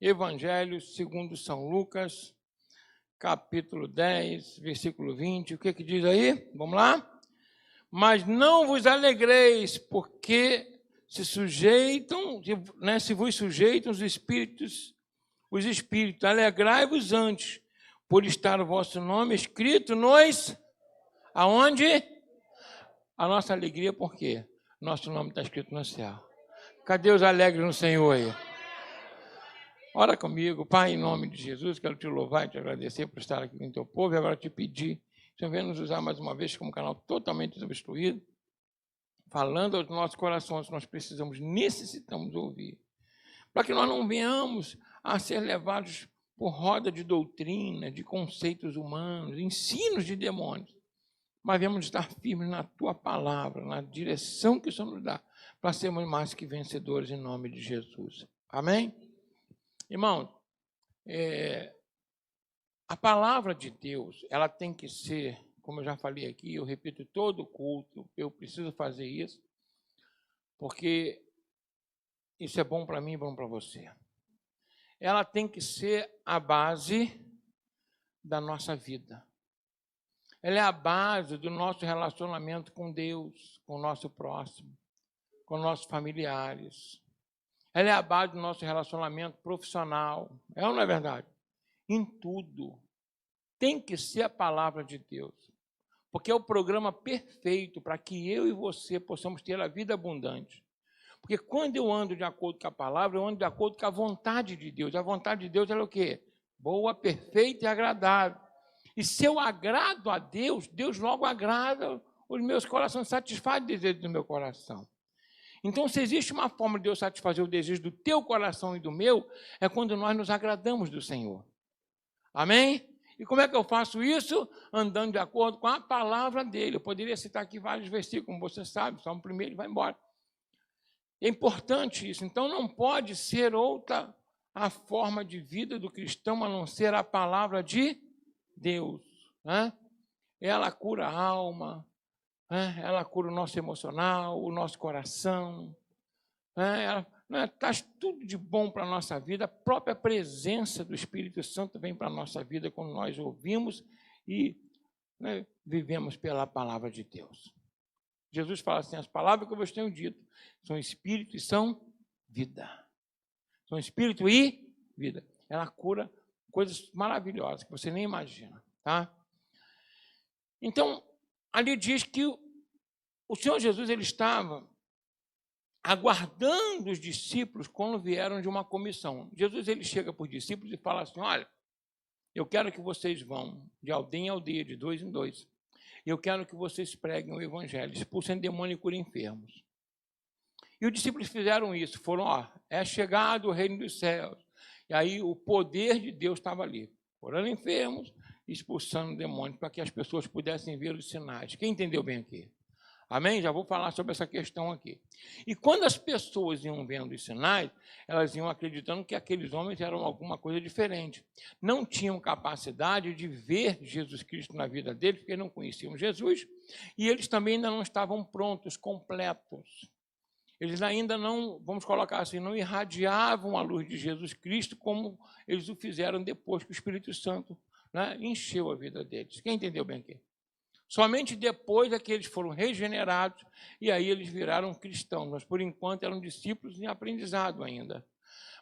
Evangelho segundo São Lucas, capítulo 10, versículo 20. O que diz aí? Vamos lá? Mas não vos alegreis, porque se vos sujeitam os espíritos, alegrai-vos antes, por estar o vosso nome escrito nos... Aonde? A nossa alegria, por quê? Nosso nome está escrito no céu. Cadê os alegres no Senhor aí? Ora comigo, Pai, em nome de Jesus, quero te louvar e te agradecer por estar aqui com o teu povo, e agora te pedir, Senhor, venha nos usar mais uma vez como canal totalmente desobstruído, falando aos nossos corações que nós necessitamos ouvir, para que nós não venhamos a ser levados por roda de doutrina, de conceitos humanos, ensinos de demônios, mas venhamos estar firmes na tua palavra, na direção que o Senhor nos dá, para sermos mais que vencedores em nome de Jesus. Amém? Irmãos, a palavra de Deus, ela tem que ser, como eu já falei aqui, eu repito todo culto, eu preciso fazer isso, porque isso é bom para mim e bom para você. Ela tem que ser a base da nossa vida. Ela é a base do nosso relacionamento com Deus, com o nosso próximo, com nossos familiares. Ela é a base do nosso relacionamento profissional. É ou não é verdade? Em tudo. Tem que ser a palavra de Deus. Porque é o programa perfeito para que eu e você possamos ter a vida abundante. Porque quando eu ando de acordo com a palavra, eu ando de acordo com a vontade de Deus. A vontade de Deus é o quê? Boa, perfeita e agradável. E se eu agrado a Deus, Deus logo agrada os meus corações, satisfaz o desejo do meu coração. Então, se existe uma forma de Deus satisfazer o desejo do teu coração e do meu, é quando nós nos agradamos do Senhor. Amém? E como é que eu faço isso? Andando de acordo com a palavra dele. Eu poderia citar aqui vários versículos, como você sabe, só um primeiro e vai embora. É importante isso. Então, não pode ser outra a forma de vida do cristão, a não ser a palavra de Deus. Né? Ela cura a alma, ela cura o nosso emocional, o nosso coração. Ela traz tudo de bom para a nossa vida. A própria presença do Espírito Santo vem para a nossa vida quando nós ouvimos e vivemos pela palavra de Deus. Jesus fala assim, as palavras que eu vos tenho dito são espírito e são vida. São espírito e vida. Ela cura coisas maravilhosas que você nem imagina. Tá? Então, ali diz que o Senhor Jesus ele estava aguardando os discípulos quando vieram de uma comissão. Jesus ele chega para os discípulos e fala assim, olha, eu quero que vocês vão de aldeia em aldeia, de dois em dois. Eu quero que vocês preguem o evangelho, expulsem demônio e curem enfermos. E os discípulos fizeram isso, foram, é chegado o reino dos céus. E aí o poder de Deus estava ali, curando enfermos, expulsando demônios, para que as pessoas pudessem ver os sinais. Quem entendeu bem aqui? Amém? Já vou falar sobre essa questão aqui. E quando as pessoas iam vendo os sinais, elas iam acreditando que aqueles homens eram alguma coisa diferente. Não tinham capacidade de ver Jesus Cristo na vida deles, porque não conheciam Jesus, e eles também ainda não estavam prontos, completos. Eles ainda não, vamos colocar assim, não irradiavam a luz de Jesus Cristo como eles o fizeram depois que o Espírito Santo encheu a vida deles. Quem entendeu bem aqui? Somente depois é que eles foram regenerados e aí eles viraram cristãos, mas por enquanto eram discípulos em aprendizado ainda.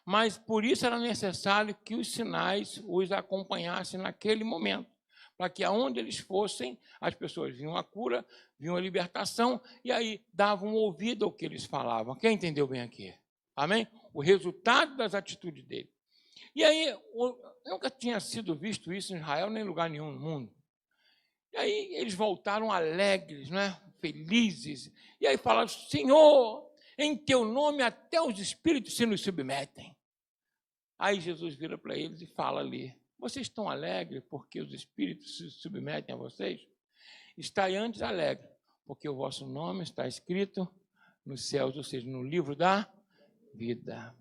Mas por isso era necessário que os sinais os acompanhassem naquele momento, para que aonde eles fossem, as pessoas viam a cura, viam a libertação e aí davam ouvido ao que eles falavam. Quem entendeu bem aqui? Amém? O resultado das atitudes dele. E aí, nunca tinha sido visto isso em Israel, nem em lugar nenhum no mundo. E aí eles voltaram alegres, felizes. E aí falaram, Senhor, em teu nome até os espíritos se nos submetem. Aí Jesus vira para eles e fala ali, vocês estão alegres porque os espíritos se submetem a vocês? Estai antes alegre, porque o vosso nome está escrito nos céus, ou seja, no livro da vida.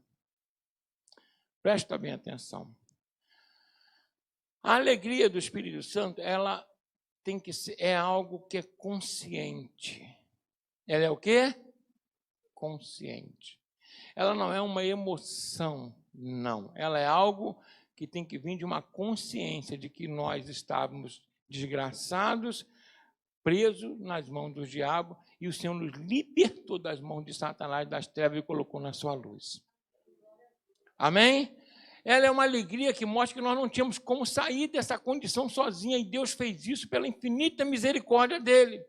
Presta bem atenção. A alegria do Espírito Santo, ela tem que ser, é algo que é consciente. Ela é o quê? Consciente. Ela não é uma emoção, Não. Ela é algo que tem que vir de uma consciência de que nós estávamos desgraçados, presos nas mãos do diabo, e o Senhor nos libertou das mãos de Satanás, das trevas, e colocou na sua luz. Amém? Ela é uma alegria que mostra que nós não tínhamos como sair dessa condição sozinha, e Deus fez isso pela infinita misericórdia dele.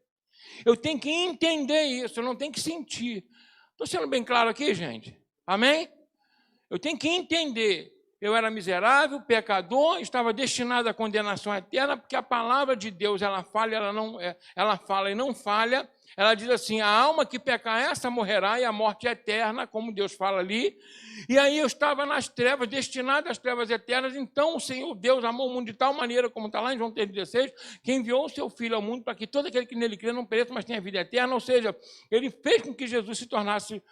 Eu tenho que entender isso, eu não tenho que sentir. Estou sendo bem claro aqui, gente? Amém? Eu tenho que entender. Eu era miserável, pecador, estava destinado à condenação eterna, porque a palavra de Deus, ela fala e não falha. Ela diz assim: a alma que pecar, essa morrerá, e a morte é eterna, como Deus fala ali. E aí eu estava nas trevas, destinado às trevas eternas. Então o Senhor Deus amou o mundo de tal maneira, como está lá em João 3,16, que enviou o seu Filho ao mundo para que todo aquele que nele crê não pereça, mas tenha vida eterna. Ou seja, ele fez com que Jesus se tornasse,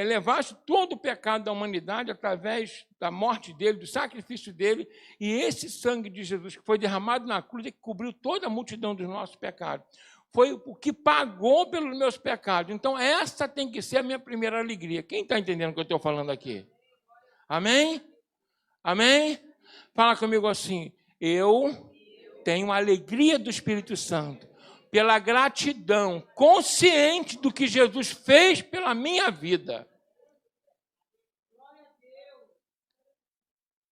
levasse todo o pecado da humanidade através da morte dele, do sacrifício dele, e esse sangue de Jesus que foi derramado na cruz e que cobriu toda a multidão dos nossos pecados. Foi o que pagou pelos meus pecados. Então, essa tem que ser a minha primeira alegria. Quem está entendendo o que eu estou falando aqui? Amém? Amém? Fala comigo assim: eu tenho a alegria do Espírito Santo, pela gratidão, consciente do que Jesus fez pela minha vida.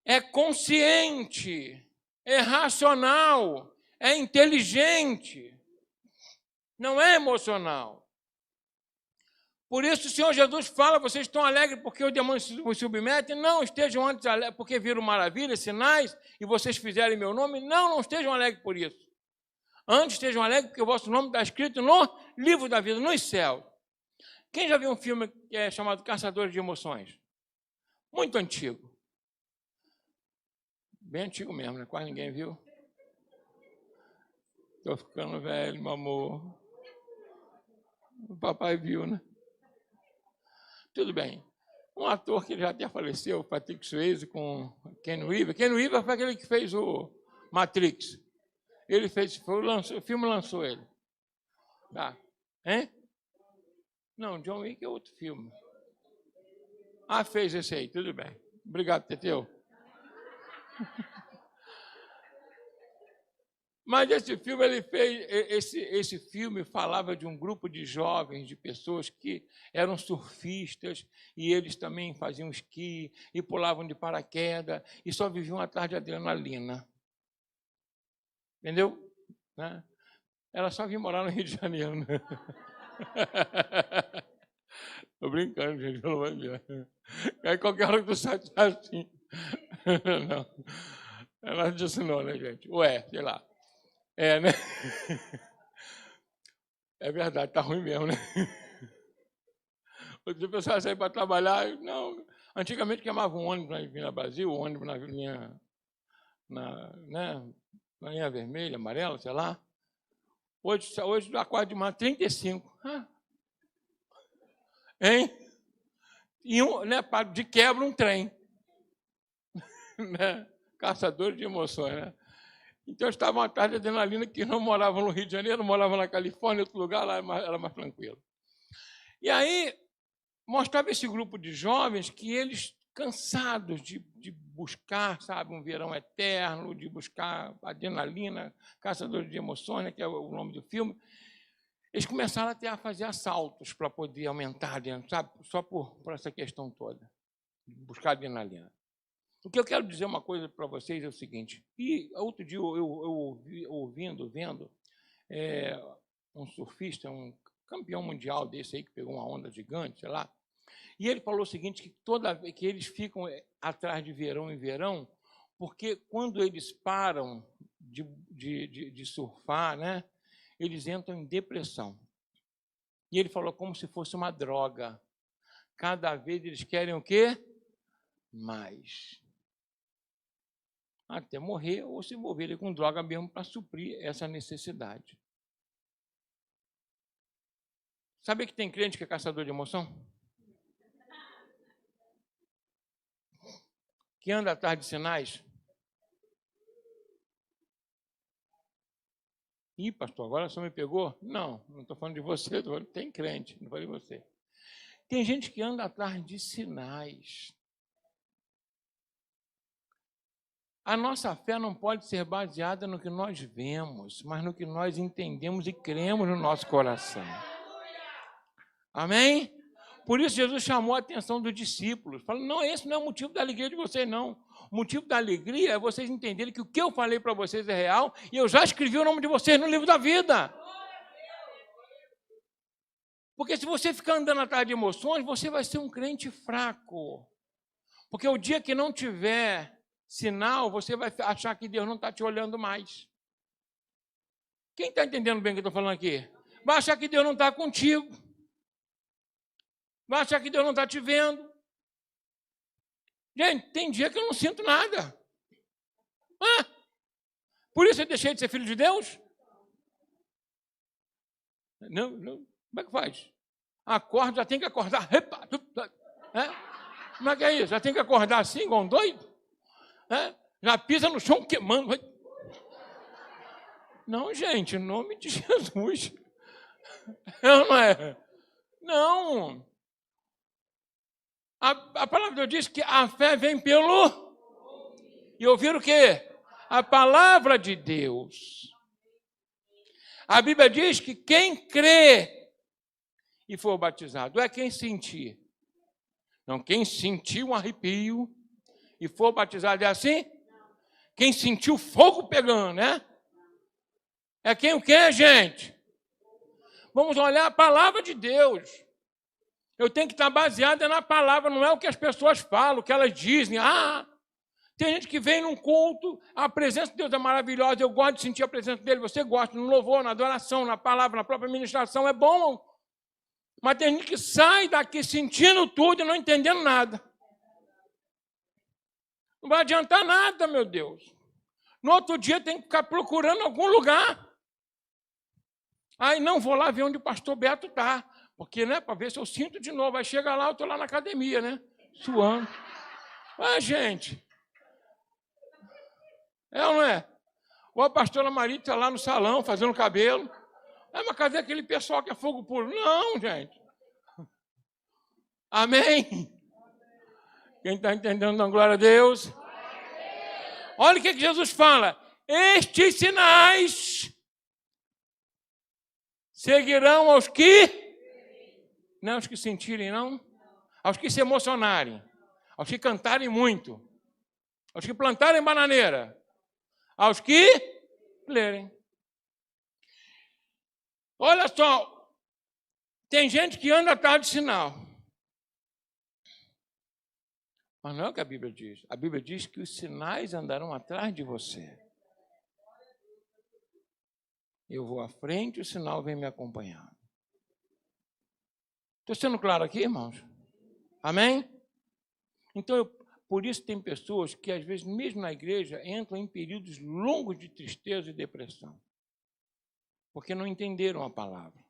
É consciente, é racional, é inteligente. Não é emocional. Por isso o Senhor Jesus fala: vocês estão alegres porque o demônio se submete? Não, estejam antes alegres porque viram maravilhas, sinais, e vocês fizeram em meu nome? Não estejam alegres por isso. Antes estejam alegres porque o vosso nome está escrito no livro da vida, nos céus. Quem já viu um filme chamado Caçadores de Emoções? Muito antigo. Bem antigo mesmo, né? Quase ninguém viu. Estou ficando velho, meu amor. O papai viu, né? Tudo bem. Um ator que já até faleceu, Patrick Swayze, com Ken Reeves. Ken Reeves foi aquele que fez o Matrix. Ele fez, o filme lançou ele. Tá. Hein? Não, John Wick é outro filme. Ah, fez esse aí, tudo bem. Obrigado, Teteu. Mas esse filme, ele fez, esse filme falava de um grupo de jovens, de pessoas que eram surfistas, e eles também faziam esqui, e pulavam de paraquedas, e só viviam atrás de adrenalina. Entendeu? Né? Ela só vinha morar no Rio de Janeiro. Né? Estou brincando, gente, pelo amor de Deus. Aí qualquer hora que tu sai, tu tá assim. Não. Ela disse não, né, gente? Ué, sei lá. É, né? É verdade, tá ruim mesmo, né? O pessoal sair para trabalhar, não. Antigamente queimava um ônibus na Vila Brasil, o ônibus na linha, na linha vermelha, amarela, sei lá. Hoje dá quase de manhã, 35. Hein? E de quebra um trem. Né? Caçadores de emoções, né? Então, estavam atrás de adrenalina que não moravam no Rio de Janeiro, moravam na Califórnia, outro lugar, lá era mais tranquilo. E aí, mostrava esse grupo de jovens que eles, cansados de buscar, sabe, um verão eterno, de buscar adrenalina, caçadores de emoções, né, que é o nome do filme, eles começaram até a fazer assaltos para poder aumentar, sabe, só por essa questão toda, buscar adrenalina. O que eu quero dizer uma coisa para vocês é o seguinte, e outro dia eu vendo um surfista, um campeão mundial desse aí, que pegou uma onda gigante, sei lá, e ele falou o seguinte, que toda vez que eles ficam atrás de verão em verão, porque quando eles param de surfar, né, eles entram em depressão. E ele falou como se fosse uma droga. Cada vez eles querem o quê? Mais. Até morrer ou se envolverem com droga mesmo para suprir essa necessidade. Sabe que tem crente que é caçador de emoção? Que anda atrás de sinais? Ih, pastor, agora só me pegou? Não estou falando de você, tem crente, não falei de você. Tem gente que anda atrás de sinais. A nossa fé não pode ser baseada no que nós vemos, mas no que nós entendemos e cremos no nosso coração. Amém? Por isso Jesus chamou a atenção dos discípulos. Falou, não, esse não é o motivo da alegria de vocês, não. O motivo da alegria é vocês entenderem que o que eu falei para vocês é real e eu já escrevi o nome de vocês no livro da vida. Porque se você ficar andando atrás de emoções, você vai ser um crente fraco. Porque o dia que não tiver sinal, você vai achar que Deus não está te olhando mais. Quem está entendendo bem o que eu estou falando aqui? Vai achar que Deus não está contigo. Vai achar que Deus não está te vendo. Gente, tem dia que eu não sinto nada. Por isso eu deixei de ser filho de Deus? Não, como é que faz? Acorda, já tem que acordar. Como é que é isso? Já tem que acordar assim, igual um doido? Já pisa no chão queimando. Não, gente, em nome de Jesus. Não é? Não. A palavra de Deus diz que a fé vem pelo... E ouvir o quê? A palavra de Deus. A Bíblia diz que quem crê e for batizado é quem sentir. Não, quem sentiu um arrepio e for batizado é assim? Quem sentiu fogo pegando, né? É quem o quê, gente? Vamos olhar a palavra de Deus. Eu tenho que estar baseada na palavra, não é o que as pessoas falam, o que elas dizem. Tem gente que vem num culto, a presença de Deus é maravilhosa, eu gosto de sentir a presença dele, você gosta, no louvor, na adoração, na palavra, na própria ministração, é bom. Mas tem gente que sai daqui sentindo tudo e não entendendo nada. Não vai adiantar nada, meu Deus. No outro dia tem que ficar procurando algum lugar. Aí não, vou lá ver onde o pastor Beto está. Porque, né, para ver se eu sinto de novo. Aí chega lá, eu estou lá na academia, né? Suando. Gente. É ou não é? Ou a pastora Maria está lá no salão, fazendo cabelo. Mas cadê aquele pessoal que é fogo puro? Não, gente. Amém? Quem está entendendo, dá glória a Deus. Olha o que Jesus fala. Estes sinais seguirão aos que... Não aos que sentirem, não. Aos que se emocionarem. Aos que cantarem muito. Aos que plantarem bananeira. Aos que lerem. Olha só. Tem gente que anda atrás de sinal. Mas não é o que a Bíblia diz. A Bíblia diz que os sinais andarão atrás de você. Eu vou à frente e o sinal vem me acompanhando. Estou sendo claro aqui, irmãos? Amém? Então, por isso tem pessoas que, às vezes, mesmo na igreja, entram em períodos longos de tristeza e depressão. Porque não entenderam a palavra.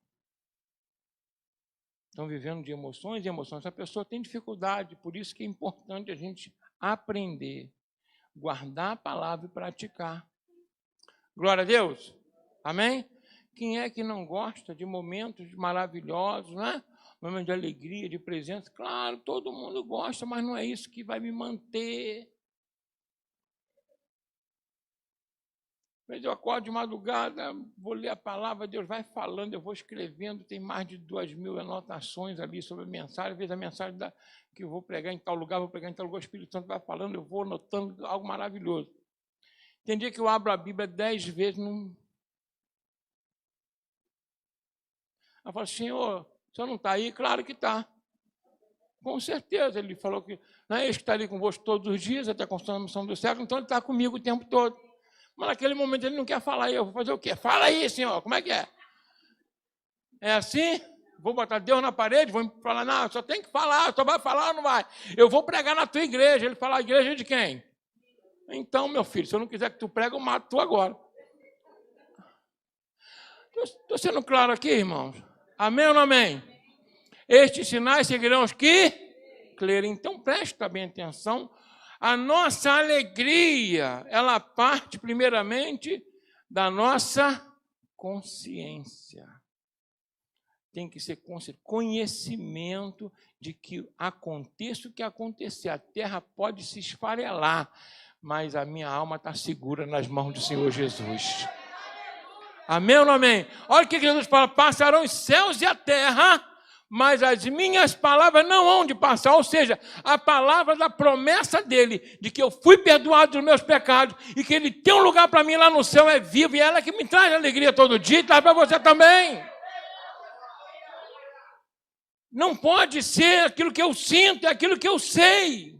Estão vivendo de emoções e emoções. A pessoa tem dificuldade, por isso que é importante a gente aprender, guardar a palavra e praticar. Glória a Deus. Amém? Quem é que não gosta de momentos maravilhosos, né? Momentos de alegria, de presença? Claro, todo mundo gosta, mas não é isso que vai me manter. Às vezes eu acordo de madrugada, vou ler a palavra, Deus vai falando, eu vou escrevendo, tem mais de 2.000 anotações ali sobre a mensagem, às vezes a mensagem que eu vou pregar em tal lugar, vou pregar em tal lugar, o Espírito Santo vai falando, eu vou anotando algo maravilhoso. Tem dia que eu abro a Bíblia 10 vezes, Eu falo, Senhor, o senhor não está aí? Claro que está. Com certeza, ele falou que não é esse que está ali convosco todos os dias, até a consumação do século, então ele está comigo o tempo todo. Mas naquele momento ele não quer falar, eu vou fazer o quê? Fala aí, Senhor, como é que é? É assim? Vou botar Deus na parede, vou falar, não, só tem que falar, só vai falar ou não vai? Eu vou pregar na tua igreja. Ele fala, a igreja de quem? Então, meu filho, se eu não quiser que tu pregue, eu mato tu agora. Estou sendo claro aqui, irmãos? Amém ou não amém? Estes sinais seguirão os que crerem. Então, preste bem atenção. A nossa alegria, ela parte primeiramente da nossa consciência. Tem que ser conhecimento de que aconteça o que acontecer. A terra pode se esfarelar, mas a minha alma está segura nas mãos do Senhor Jesus. Amém ou não amém? Olha o que Jesus fala: passarão os céus e a terra, mas as minhas palavras não hão de passar. Ou seja, a palavra da promessa dele, de que eu fui perdoado dos meus pecados e que ele tem um lugar para mim lá no céu, é vivo, e ela que me traz alegria todo dia e traz para você também. Não pode ser aquilo que eu sinto, é aquilo que eu sei.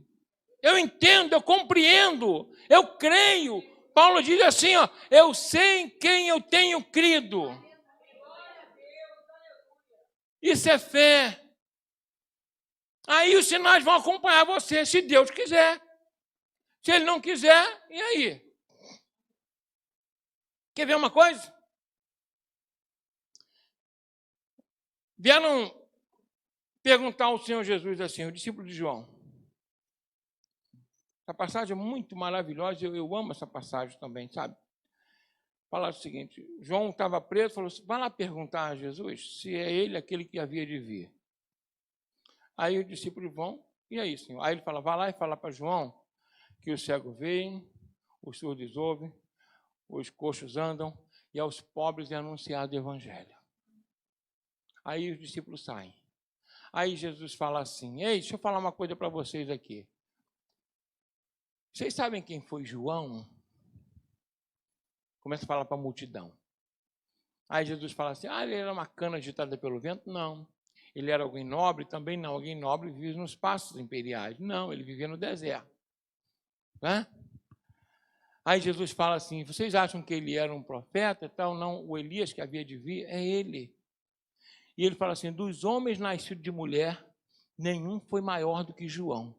Eu entendo, eu compreendo, eu creio. Paulo diz assim, ó, eu sei em quem eu tenho crido. Isso é fé. Aí os sinais vão acompanhar você, se Deus quiser. Se Ele não quiser, e aí? Quer ver uma coisa? Vieram perguntar ao Senhor Jesus assim, o discípulo de João. Essa passagem é muito maravilhosa, eu amo essa passagem também, sabe? Fala o seguinte, João estava preso, falou assim, vai lá perguntar a Jesus se é ele aquele que havia de vir. Aí os discípulos vão, e aí, Senhor? Aí ele fala, vai lá e fala para João que os cegos veem, os surdos ouvem, os coxos andam, e aos pobres é anunciado o evangelho. Aí os discípulos saem. Aí Jesus fala assim, ei, deixa eu falar uma coisa para vocês aqui. Vocês sabem quem foi João? Começa a falar para a multidão. Aí Jesus fala assim, ele era uma cana agitada pelo vento? Não. Ele era alguém nobre? Também não. Alguém nobre vivia nos pastos imperiais? Não, ele vivia no deserto. Né? Aí Jesus fala assim, vocês acham que ele era um profeta e tal? Não, o Elias que havia de vir é ele. E ele fala assim, dos homens nascidos de mulher, nenhum foi maior do que João.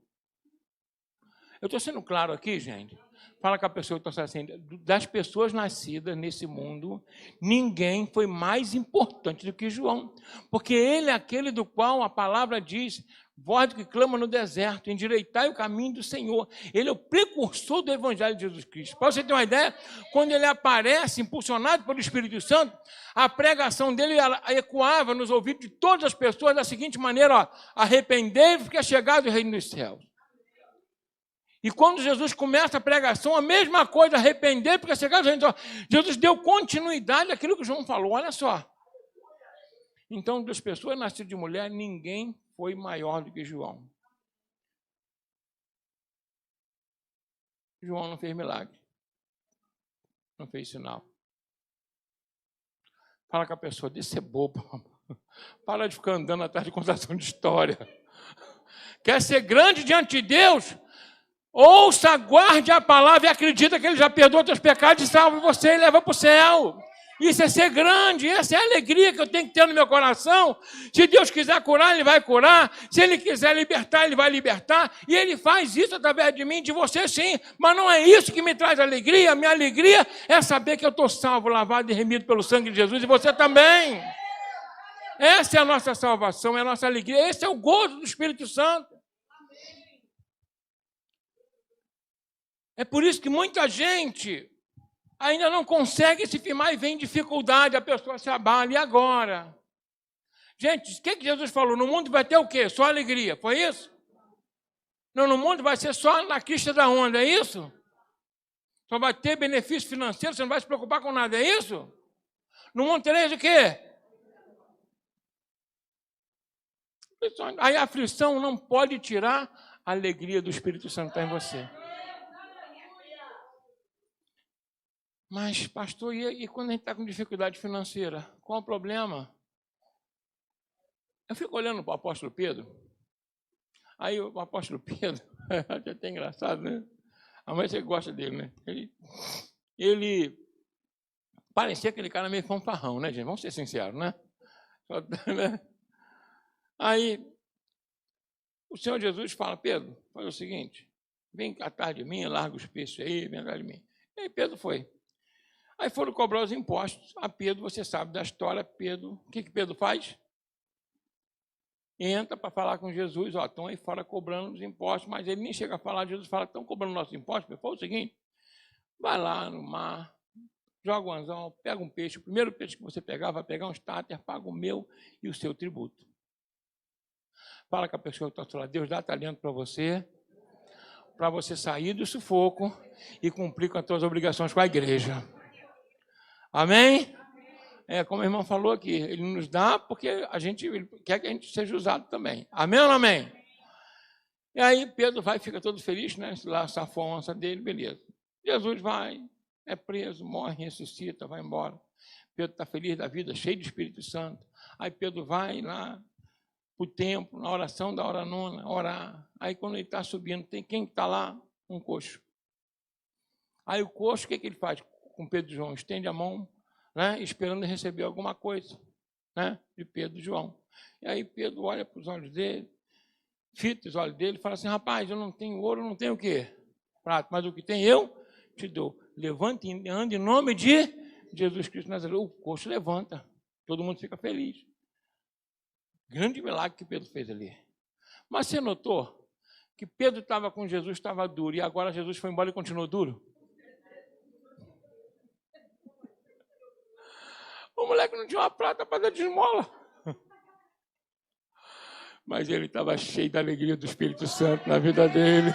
Eu estou sendo claro aqui, gente? Fala com a pessoa que está assim, das pessoas nascidas nesse mundo, ninguém foi mais importante do que João. Porque ele é aquele do qual a palavra diz, voz que clama no deserto, endireitai o caminho do Senhor. Ele é o precursor do Evangelho de Jesus Cristo. Para você ter uma ideia, quando ele aparece, impulsionado pelo Espírito Santo, a pregação dele ecoava nos ouvidos de todas as pessoas da seguinte maneira, arrependei-vos porque é chegado o reino dos céus. E quando Jesus começa a pregação, a mesma coisa, arrepender, porque Jesus deu continuidade àquilo que João falou, olha só. Então, das pessoas nascidas de mulher, ninguém foi maior do que João. João não fez milagre. Não fez sinal. Fala com a pessoa, deixa de ser bobo. Para de ficar andando atrás de contação de história. Quer ser grande diante de Deus? Ouça, guarde a palavra e acredita que Ele já perdoou teus pecados e salva você e leva para o céu. Isso é ser grande, essa é a alegria que eu tenho que ter no meu coração. Se Deus quiser curar, Ele vai curar. Se Ele quiser libertar, Ele vai libertar. E Ele faz isso através de mim, de você sim. Mas não é isso que me traz alegria. A minha alegria é saber que eu estou salvo, lavado e remido pelo sangue de Jesus. E você também. Essa é a nossa salvação, é a nossa alegria. Esse é o gozo do Espírito Santo. É por isso que muita gente ainda não consegue se firmar e vem dificuldade, a pessoa se abala. E agora? Gente, o que Jesus falou? No mundo vai ter o quê? Só alegria, foi isso? Não, no mundo vai ser só na crista da onda, é isso? Só vai ter benefício financeiro, você não vai se preocupar com nada, é isso? No mundo tereis o quê? Aí a aflição não pode tirar a alegria do Espírito Santo que está em você. Mas, pastor, e quando a gente está com dificuldade financeira? Qual o problema? Eu fico olhando para o apóstolo Pedro. Aí o apóstolo Pedro, é até engraçado, né? A mãe você gosta dele, né? Ele parecia aquele cara meio fanfarrão, né, gente? Vamos ser sinceros, né? Aí o Senhor Jesus fala, Pedro, faz o seguinte, vem atrás de mim, larga os peixes aí, vem atrás de mim. E aí Pedro foi. Aí foram cobrar os impostos. A Pedro, você sabe da história, Pedro, o que Pedro faz? Entra para falar com Jesus, estão aí fora cobrando os impostos, mas ele nem chega a falar, Jesus fala, estão cobrando nossos impostos? Foi o seguinte, vai lá no mar, joga um anzol, pega um peixe, o primeiro peixe que você pegar, vai pegar um estáter, paga o meu e o seu tributo. Fala com a pessoa que está falando, Deus dá talento para você, para você sair do sufoco e cumprir com as suas obrigações com a igreja. Amém? Como o irmão falou aqui, ele nos dá porque ele quer que a gente seja usado também. Amém ou não amém? E aí Pedro vai, fica todo feliz, né? Lá safou a onça dele, beleza. Jesus vai, é preso, morre, ressuscita, vai embora. Pedro está feliz da vida, cheio do Espírito Santo. Aí Pedro vai lá para o templo, na oração da hora nona, orar. Aí quando ele está subindo, tem quem está lá? Um coxo. Aí o coxo, o que ele faz com Pedro e João? Estende a mão, né, esperando receber alguma coisa, né, de Pedro e João. E aí Pedro olha para os olhos dele, fita os olhos dele e fala assim, rapaz, eu não tenho ouro, não tenho o quê? Prato, mas o que tem eu te dou. Levante e ande em nome de Jesus Cristo Nazareno. O coxo levanta, todo mundo fica feliz. Grande milagre que Pedro fez ali. Mas você notou que Pedro estava com Jesus, estava duro, e agora Jesus foi embora e continuou duro? O moleque não tinha uma prata para dar de esmola. Mas ele estava cheio da alegria do Espírito Santo na vida dele.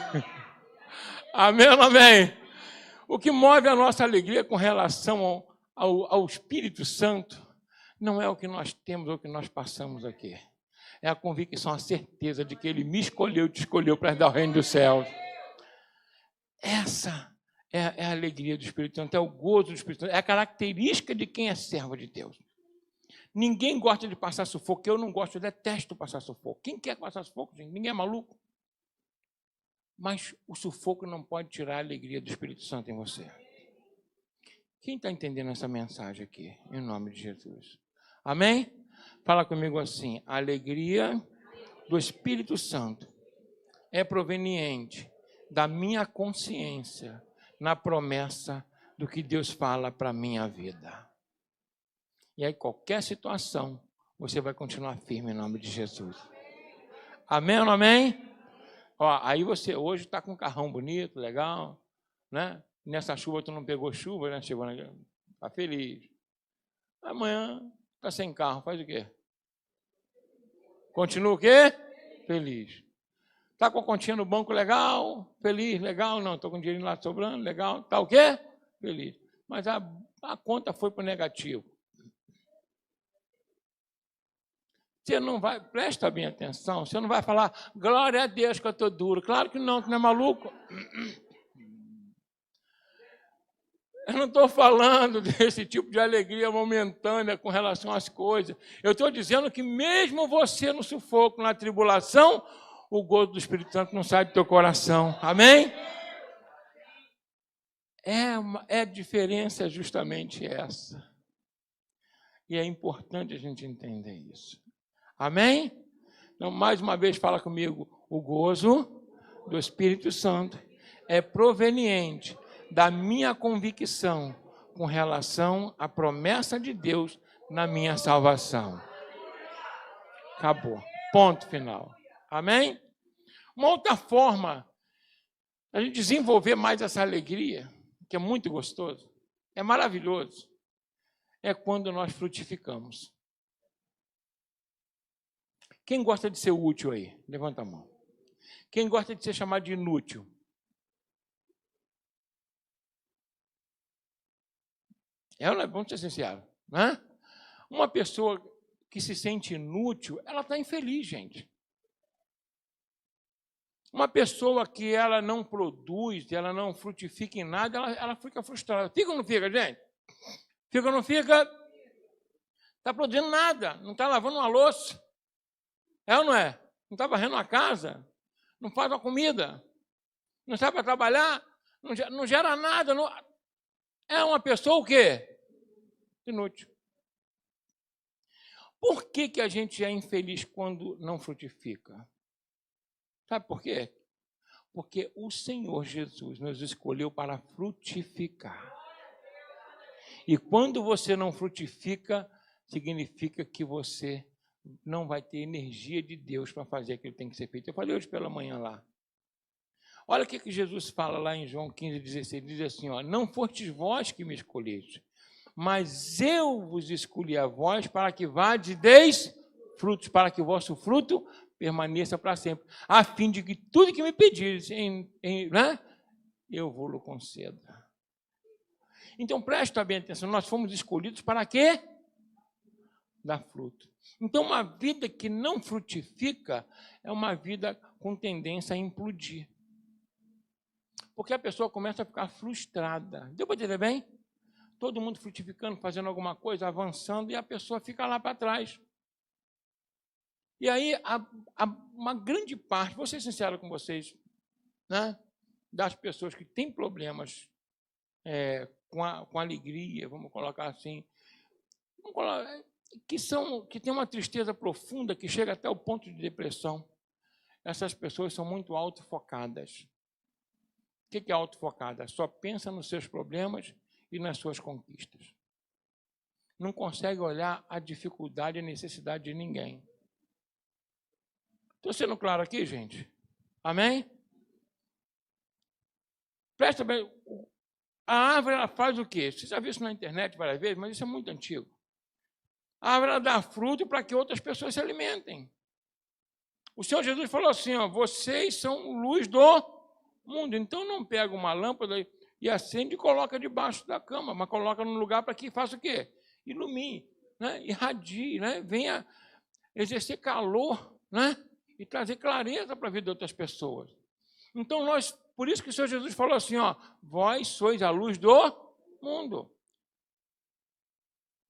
Amém ou não amém? O que move a nossa alegria com relação ao Espírito Santo não é o que nós temos ou o que nós passamos aqui. É a convicção, a certeza de que Ele me escolheu, te escolheu para dar o reino dos céus. Essa é a alegria do Espírito Santo, é o gozo do Espírito Santo, é a característica de quem é servo de Deus. Ninguém gosta de passar sufoco, eu não gosto, eu detesto passar sufoco. Quem quer passar sufoco, gente? Ninguém é maluco. Mas o sufoco não pode tirar a alegria do Espírito Santo em você. Quem está entendendo essa mensagem aqui? Em nome de Jesus. Amém? Fala comigo assim, a alegria do Espírito Santo é proveniente da minha consciência na promessa do que Deus fala para a minha vida. E aí, qualquer situação, você vai continuar firme em nome de Jesus. Amém ou não amém? Ó, aí você hoje está com um carrão bonito, legal, né? Nessa chuva tu não pegou chuva, né? Chegou aqui, está feliz. Amanhã está sem carro, faz o quê? Continua o quê? Feliz. Está com a continha no banco, legal, feliz, legal, não, estou com dinheiro lá sobrando, legal, está o quê? Feliz. Mas a conta foi para o negativo. Você não vai, presta bem atenção, você não vai falar, glória a Deus que eu estou duro. Claro que não, tu não é maluco. Eu não estou falando desse tipo de alegria momentânea com relação às coisas. Eu estou dizendo que mesmo você no sufoco, na tribulação, o gozo do Espírito Santo não sai do teu coração. Amém? A diferença é justamente essa. E é importante a gente entender isso. Amém? Então, mais uma vez, fala comigo. O gozo do Espírito Santo é proveniente da minha convicção com relação à promessa de Deus na minha salvação. Acabou. Ponto final. Amém? Uma outra forma a gente desenvolver mais essa alegria, que é muito gostoso, é maravilhoso, é quando nós frutificamos. Quem gosta de ser útil aí? Levanta a mão. Quem gosta de ser chamado de inútil? Vamos ser sinceros, né? Uma pessoa que se sente inútil, ela está infeliz, gente. Uma pessoa que ela não produz, ela não frutifica em nada, ela fica frustrada. Fica ou não fica, gente? Fica ou não fica? Está produzindo nada, não está lavando uma louça. É ou não é? Não está varrendo uma casa, não faz uma comida, não sai para trabalhar, não gera nada. Não... É uma pessoa o quê? Inútil. Por que a gente é infeliz quando não frutifica? Sabe por quê? Porque o Senhor Jesus nos escolheu para frutificar. E quando você não frutifica, significa que você não vai ter energia de Deus para fazer aquilo que tem que ser feito. Eu falei hoje pela manhã lá. Olha o que Jesus fala lá em João 15,16. Diz assim, ó, não fostes vós que me escolheste, mas eu vos escolhi a vós para que vades e deis frutos, para que o vosso fruto permaneça para sempre, a fim de que tudo que me pedires, né, eu vou-lo conceder. Então, presta bem atenção, nós fomos escolhidos para quê? Dar fruto. Então, uma vida que não frutifica é uma vida com tendência a implodir. Porque a pessoa começa a ficar frustrada. Deu para entender bem? Todo mundo frutificando, fazendo alguma coisa, avançando, e a pessoa fica lá para trás. E aí, uma grande parte, vou ser sincero com vocês, né, das pessoas que têm problemas com alegria, vamos colocar assim, que tem uma tristeza profunda que chega até o ponto de depressão. Essas pessoas são muito autofocadas. O que é autofocada? Só pensa nos seus problemas e nas suas conquistas. Não consegue olhar a dificuldade e a necessidade de ninguém. Estou sendo claro aqui, gente? Amém? Presta bem. A árvore, ela faz o quê? Você já viu isso na internet várias vezes, mas isso é muito antigo. A árvore, ela dá fruto para que outras pessoas se alimentem. O Senhor Jesus falou assim, ó, vocês são luz do mundo. Então, não pega uma lâmpada e acende e coloca debaixo da cama, mas coloca num lugar para que faça o quê? Ilumine, né? Irradie, né? Venha exercer calor, né? E trazer clareza para a vida de outras pessoas. Então, por isso que o Senhor Jesus falou assim, ó, vós sois a luz do mundo.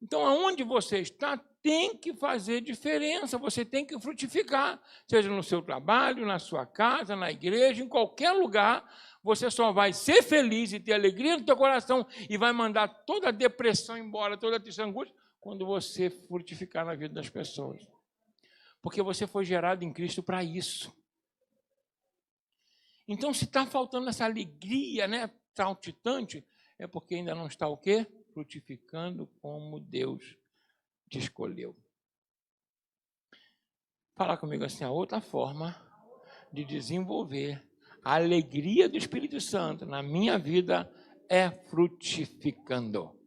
Então, aonde você está, tem que fazer diferença, você tem que frutificar, seja no seu trabalho, na sua casa, na igreja, em qualquer lugar, você só vai ser feliz e ter alegria no teu coração e vai mandar toda a depressão embora, toda a tristeza, angústia, quando você frutificar na vida das pessoas. Porque você foi gerado em Cristo para isso. Então, se está faltando essa alegria, né, saltitante, é porque ainda não está o quê? Frutificando como Deus te escolheu. Fala comigo assim, a outra forma de desenvolver a alegria do Espírito Santo na minha vida é frutificando.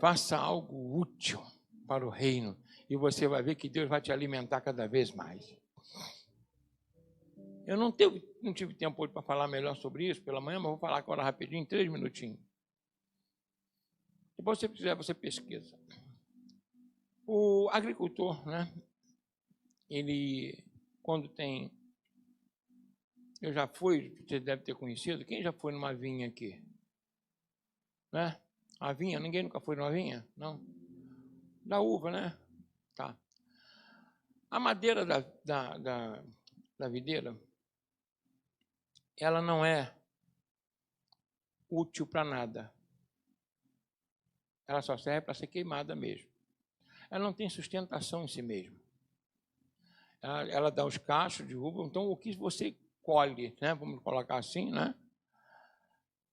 Faça algo útil para o reino e você vai ver que Deus vai te alimentar cada vez mais. Eu não tive tempo hoje para falar melhor sobre isso pela manhã, mas vou falar agora rapidinho, em 3 minutinhos. Depois, se você quiser, você pesquisa. O agricultor, né? Ele, quando tem... Eu já fui, você deve ter conhecido, quem já foi numa vinha aqui? Né? A vinha, ninguém nunca foi numa vinha? Não? Da uva, né? Tá. A madeira da videira, ela não é útil para nada. Ela só serve para ser queimada mesmo. Ela não tem sustentação em si mesma. Ela dá os cachos de uva, então o que você colhe, né, vamos colocar assim, né,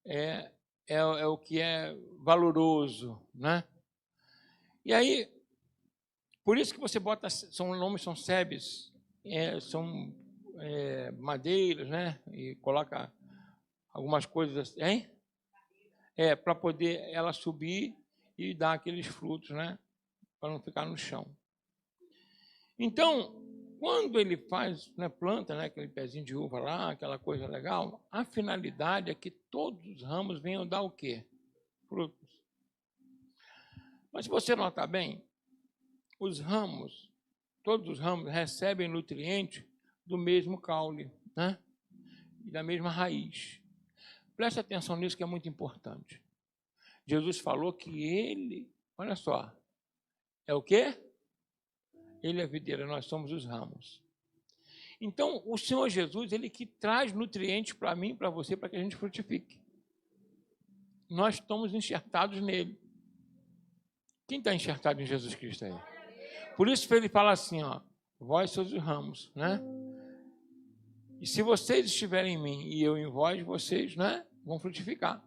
é o que é valoroso, né? E aí, por isso que você bota, nomes são sebes, são madeiras, né, e coloca algumas coisas assim, hein? Para poder ela subir e dar aqueles frutos, né, para não ficar no chão. Então, quando ele faz, né, planta, né, aquele pezinho de uva lá, aquela coisa legal, a finalidade é que todos os ramos venham dar o quê? Frutos. Mas se você notar bem, todos os ramos recebem nutrientes do mesmo caule, né? E da mesma raiz. Preste atenção nisso que é muito importante. Jesus falou que ele, olha só, é o quê? Ele é a videira, nós somos os ramos. Então, o Senhor Jesus, ele que traz nutrientes para mim, para você, para que a gente frutifique. Nós estamos enxertados nele. Quem está enxertado em Jesus Cristo aí? Por isso ele fala assim, ó, vós sois os ramos, né? E se vocês estiverem em mim e eu em vós, vocês, né, vão frutificar.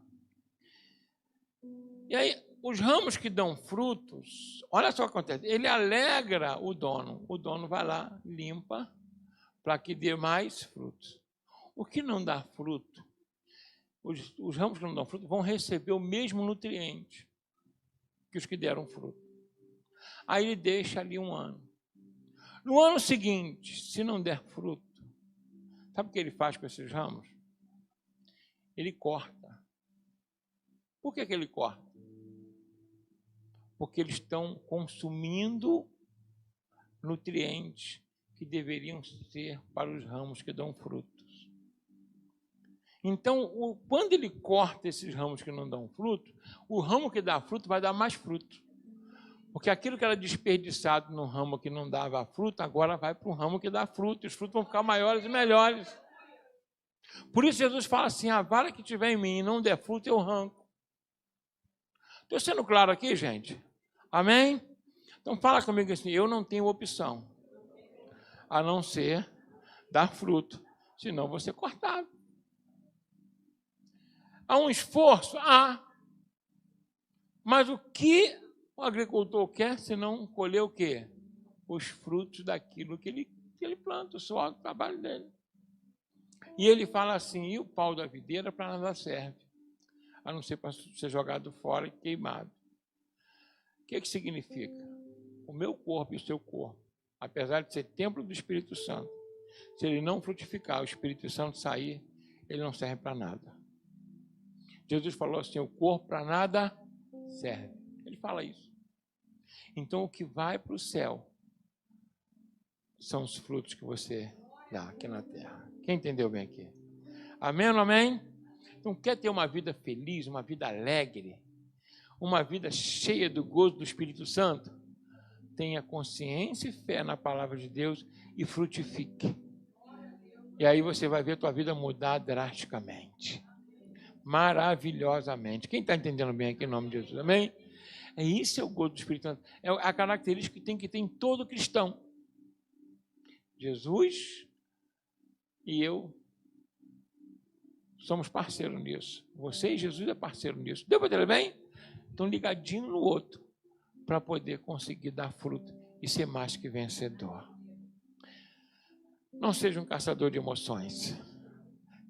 E aí, os ramos que dão frutos, olha só o que acontece, ele alegra o dono vai lá, limpa, para que dê mais frutos. O que não dá fruto, os ramos que não dão fruto vão receber o mesmo nutriente que os que deram fruto. Aí ele deixa ali 1 ano. No ano seguinte, se não der fruto, sabe o que ele faz com esses ramos? Ele corta. Por que ele corta? Porque eles estão consumindo nutrientes que deveriam ser para os ramos que dão frutos. Então, quando ele corta esses ramos que não dão fruto, o ramo que dá fruto vai dar mais fruto. Porque aquilo que era desperdiçado no ramo que não dava fruto, agora vai para o ramo que dá fruto. E os frutos vão ficar maiores e melhores. Por isso Jesus fala assim, a vara que tiver em mim e não der fruto, eu arranco. Estou sendo claro aqui, gente? Amém? Então fala comigo assim, eu não tenho opção a não ser dar fruto, senão vou ser cortado. Há um esforço? Há. Mas o que o agricultor quer, se não colher o quê? Os frutos daquilo que ele planta, o suor do trabalho dele. E ele fala assim, e o pau da videira para nada serve, a não ser para ser jogado fora e queimado. O que significa? O meu corpo e o seu corpo, apesar de ser templo do Espírito Santo, se ele não frutificar, o Espírito Santo sair, ele não serve para nada. Jesus falou assim, o corpo para nada serve. Ele fala isso. Então, o que vai para o céu são os frutos que você dá aqui na terra. Quem entendeu bem aqui? Amém ou amém? Então, quer ter uma vida feliz, uma vida alegre, uma vida cheia do gozo do Espírito Santo? Tenha consciência e fé na palavra de Deus e frutifique. E aí você vai ver a tua vida mudar drasticamente. Maravilhosamente. Quem está entendendo bem aqui em nome de Jesus? Amém? Isso é o gozo do Espírito Santo. É a característica que tem que ter em todo cristão. Jesus e eu somos parceiros nisso. Você e Jesus é parceiro nisso. Deu para entender bem? Estão ligadinhos no outro para poder conseguir dar fruto e ser mais que vencedor. Não seja um caçador de emoções.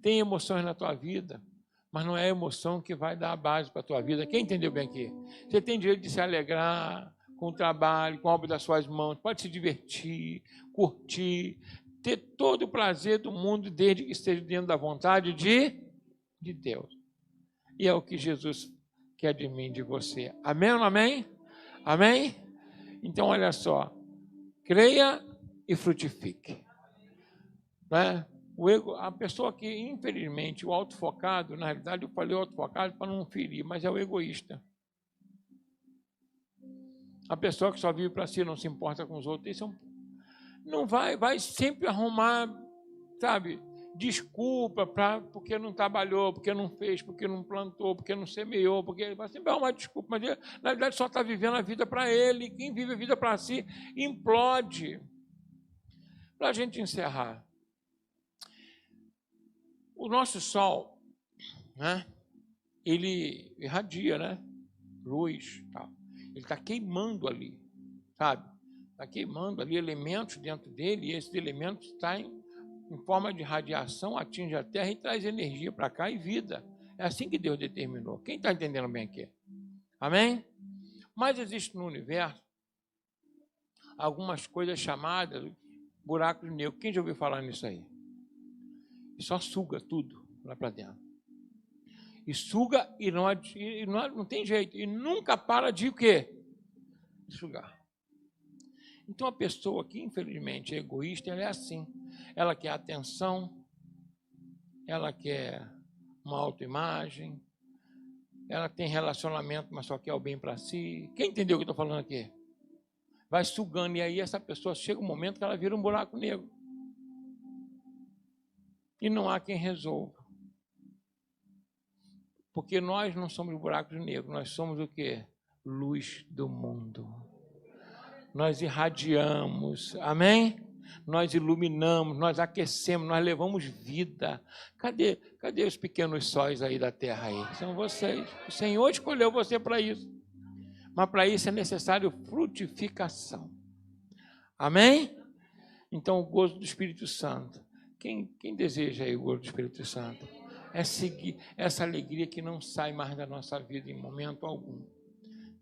Tem emoções na tua vida, mas não é a emoção que vai dar a base para a tua vida. Quem entendeu bem aqui? Você tem direito de se alegrar com o trabalho, com a obra das suas mãos, pode se divertir, curtir, ter todo o prazer do mundo, desde que esteja dentro da vontade de Deus. E é o que Jesus quer de mim, de você. Amém ou não amém? Amém? Então, olha só, creia e frutifique. Né? A pessoa que, infelizmente, o autofocado, na realidade eu falei autofocado para não ferir, mas é o egoísta. A pessoa que só vive para si, não se importa com os outros, não vai sempre arrumar, sabe, desculpa porque não trabalhou, porque não fez, porque não plantou, porque não semeou, porque ele vai sempre arrumar desculpa, mas ele, na verdade, só está vivendo a vida para ele. Quem vive a vida para si, implode. Para a gente encerrar, o nosso sol, né, ele irradia, né, luz, tá? Ele está queimando ali, sabe? Está queimando ali elementos dentro dele, e esses elementos estão em forma de radiação, atinge a Terra e traz energia para cá e vida. É assim que Deus determinou. Quem está entendendo bem aqui? Amém? Mas existe no universo algumas coisas chamadas buracos negros. Quem já ouviu falar nisso aí? E só suga tudo lá para dentro. E suga e não tem jeito. E nunca para de o quê? De sugar. Então, a pessoa que, infelizmente, é egoísta, ela é assim. Ela quer atenção, ela quer uma autoimagem, ela tem relacionamento, mas só quer o bem para si. Quem entendeu o que eu estou falando aqui? Vai sugando, e aí essa pessoa chega um momento que ela vira um buraco negro. E não há quem resolva. Porque nós não somos buracos negros, nós somos o quê? Luz do mundo. Nós irradiamos, amém? Nós iluminamos, nós aquecemos, nós levamos vida. Cadê os pequenos sóis aí da terra aí? São vocês. O Senhor escolheu você para isso. Mas para isso é necessário frutificação. Amém? Então, o gozo do Espírito Santo. Quem deseja aí o gozo do Espírito Santo? É seguir essa alegria que não sai mais da nossa vida em momento algum.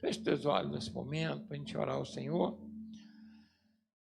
Feche teus olhos nesse momento para a gente orar ao Senhor.